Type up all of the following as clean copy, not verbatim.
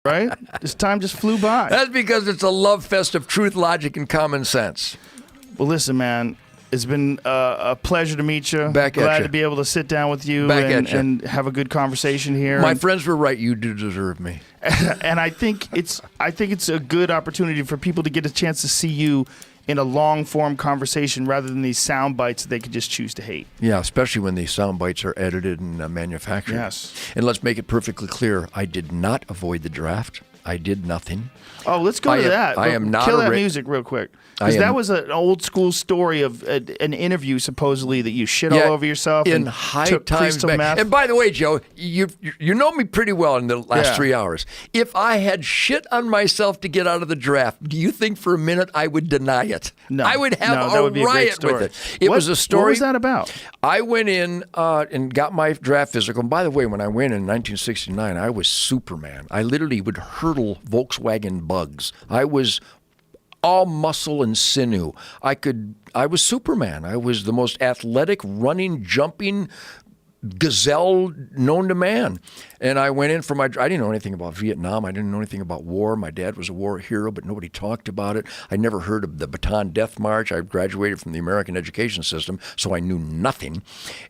right? This time just flew by. That's because it's a love fest of truth, logic, and common sense. Well, listen, man. It's been a pleasure to meet you. Glad to be able to sit down with you and have a good conversation here. My friends were right. You do deserve me. And I think it's a good opportunity for people to get a chance to see you in a long-form conversation rather than these sound bites that they could just choose to hate. Yeah, especially when these sound bites are edited and manufactured. Yes. And let's make it perfectly clear, I did not avoid the draft. I did nothing. Oh, let's go to that. I am not kill that music real quick. Because that was an old school story of an interview supposedly that you shit all over yourself in and high took times crystal meth. And by the way, Joe, you know me pretty well in the last 3 hours. If I had shit on myself to get out of the draft, do you think for a minute I would deny it? No. I would have that would be riot a great with it. It was a story. What was that about? I went in and got my draft physical. And by the way, when I went in 1969, I was Superman. I literally would hurdle Volkswagen bugs. I was all muscle and sinew. I was Superman. I was the most athletic, running, jumping gazelle known to man. And I went in for I didn't know anything about Vietnam. I didn't know anything about war. My dad was a war hero, but nobody talked about it. I never heard of the Bataan Death March. I graduated from the American education system, so I knew nothing.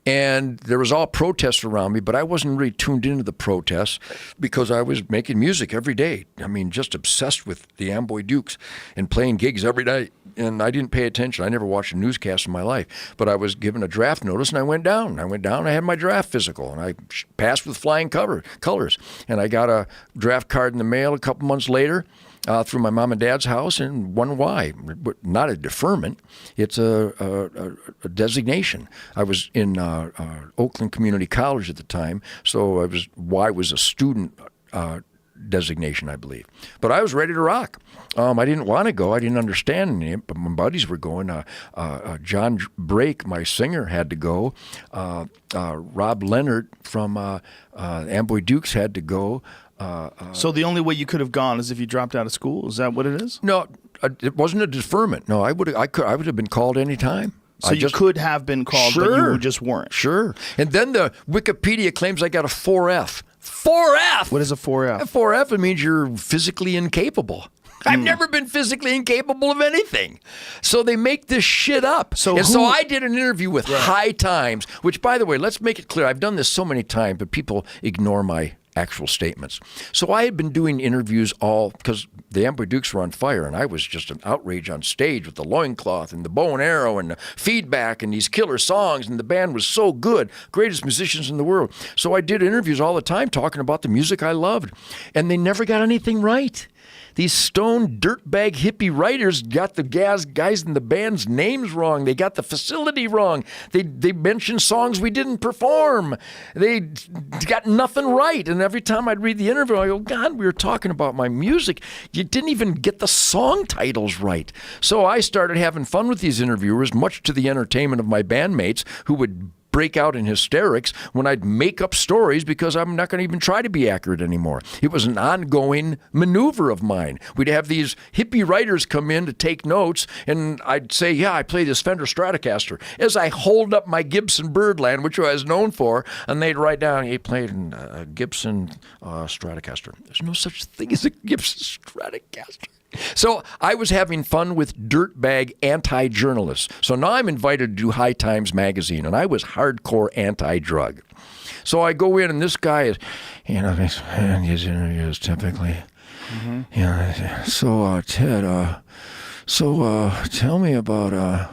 And there was all protests around me, but I wasn't really tuned into the protests because I was making music every day. I mean, just obsessed with the Amboy Dukes and playing gigs every day. And I didn't pay attention. I never watched a newscast in my life. But I was given a draft notice, and I went down. I had my draft physical, and I passed with flying colors. And I got a draft card in the mail a couple months later through my mom and dad's house, and won why. Not a deferment. It's a designation. I was in Oakland Community College at the time, so Y was a student designation, I believe. But I was ready to rock. I didn't want to go. I didn't understand it, but my buddies were going. John Brake, my singer, had to go. Rob Leonard from Amboy Dukes had to go. So the only way you could have gone is if you dropped out of school? Is that what it is? No, it wasn't a deferment. No, I would have been called any time. So you could have been called, but you just weren't. Sure. And then the Wikipedia claims I got a 4F. 4F! What is a 4F? A 4F, it means you're physically incapable. I've never been physically incapable of anything. So they make this shit up. So I did an interview with High Times, which, by the way, let's make it clear. I've done this so many times, but people ignore my actual statements. So I had been doing interviews because the Amboy Dukes were on fire, and I was just an outrage on stage with the loincloth and the bow and arrow and the feedback and these killer songs, and the band was so good, greatest musicians in the world. So I did interviews all the time talking about the music I loved, and they never got anything right. These stone dirtbag hippie writers got the guys in the band's names wrong. They got the facility wrong. They mentioned songs we didn't perform. They got nothing right. And every time I'd read the interview, I go, God, we were talking about my music. You didn't even get the song titles right. So I started having fun with these interviewers, much to the entertainment of my bandmates, who would break out in hysterics when I'd make up stories because I'm not going to even try to be accurate anymore. It was an ongoing maneuver of mine. We'd have these hippie writers come in to take notes, and I'd say, yeah, I play this Fender Stratocaster, as I hold up my Gibson Birdland, which I was known for, and they'd write down, he played a Gibson Stratocaster. There's no such thing as a Gibson Stratocaster. So I was having fun with dirtbag anti-journalists. So now I'm invited to do High Times magazine, and I was hardcore anti-drug. So I go in, and this guy is, his interviews typically. So Ted, tell me about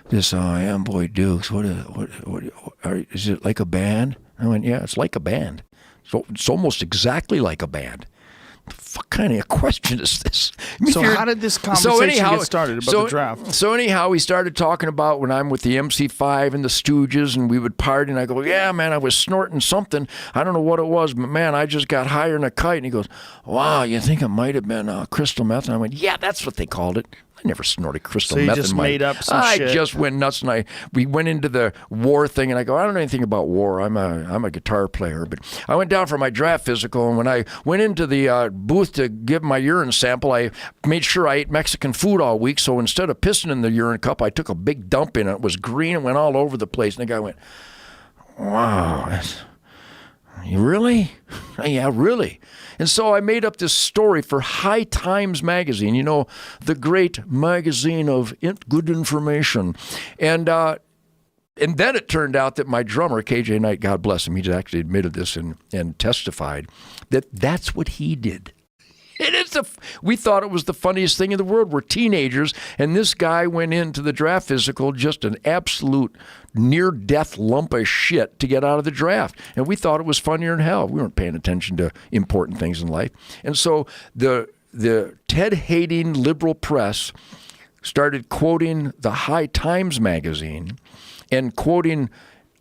this Amboy Dukes. Is it like a band? I went, yeah, it's like a band. So it's almost exactly like a band. What kind of a question is this? So how did this conversation get started about the draft? So anyhow, we started talking about when I'm with the MC5 and the Stooges, and we would party, and I go, yeah, man, I was snorting something. I don't know what it was, but, man, I just got higher than a kite. And he goes, wow, you think it might have been crystal meth? And I went, yeah, that's what they called it. I never snorted crystal meth. So you just made up some shit? I just went nuts, and we went into the war thing, and I go, I don't know anything about war. I'm a guitar player. But I went down for my draft physical, and when I went into the booth to give my urine sample, I made sure I ate Mexican food all week. So instead of pissing in the urine cup, I took a big dump in it. It was green and went all over the place. And the guy went, wow, Really? Yeah, really. And so I made up this story for High Times magazine, the great magazine of good information. And then it turned out that my drummer, KJ Knight, God bless him, he actually admitted this and testified that that's what he did. We thought it was the funniest thing in the world. We're teenagers, and this guy went into the draft physical just an absolute near-death lump of shit to get out of the draft. And we thought it was funnier than hell. We weren't paying attention to important things in life. And so the Ted-hating liberal press started quoting the High Times magazine and quoting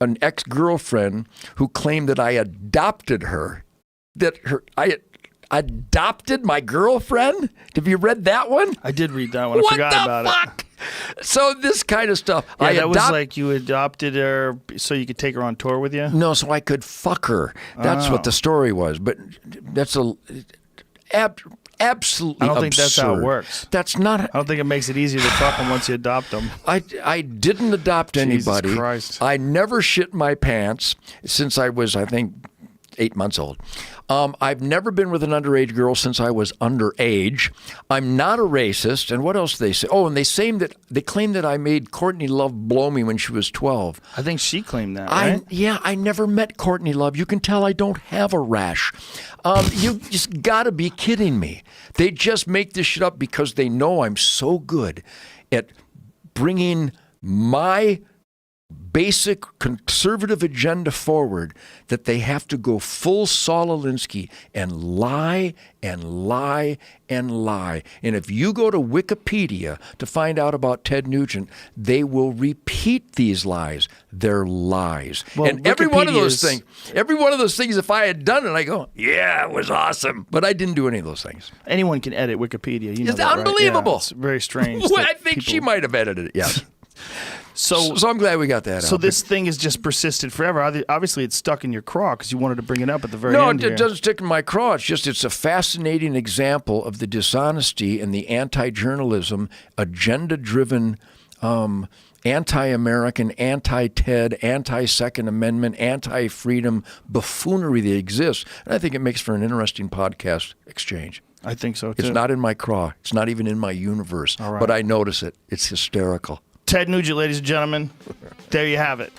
an ex-girlfriend who claimed that I adopted her, I adopted my girlfriend? Have you read that one? I did read that one. I forgot about it. So this kind of stuff. Yeah, that was like you adopted her so you could take her on tour with you? No, so I could fuck her. That's what the story was. But that's absolutely I don't think absurd. that's how it works. That's not. I don't think it makes it easier to fuck them once you adopt them. I didn't adopt anybody. Jesus Christ. I never shit my pants since I was, I think, 8 months old. I've never been with an underage girl since I was underage. I'm not a racist. And what else do they say? Oh, and they claim that I made Courtney Love blow me when she was 12. I think she claimed that, right? I never met Courtney Love. You can tell I don't have a rash. You just got to be kidding me. They just make this shit up because they know I'm so good at bringing my basic conservative agenda forward that they have to go full Saul Alinsky and lie and lie and lie. And if you go to Wikipedia to find out about Ted Nugent, they will repeat these lies. They're lies. Well, and every one of those things, if I had done it, I go, yeah, it was awesome. But I didn't do any of those things. Anyone can edit Wikipedia. You know it's that, unbelievable. Right? Yeah, it's very strange. Well, I think she might have edited it, yes. So I'm glad we got that out. So this thing has just persisted forever. Obviously, it's stuck in your craw because you wanted to bring it up at the very end. No, it doesn't stick in my craw. It's a fascinating example of the dishonesty and the anti-journalism, agenda-driven, anti-American, anti-TED, anti-Second Amendment, anti-freedom buffoonery that exists. And I think it makes for an interesting podcast exchange. I think so, too. It's not in my craw. It's not even in my universe. All right. But I notice it. It's hysterical. Ted Nugent, ladies and gentlemen. There you have it.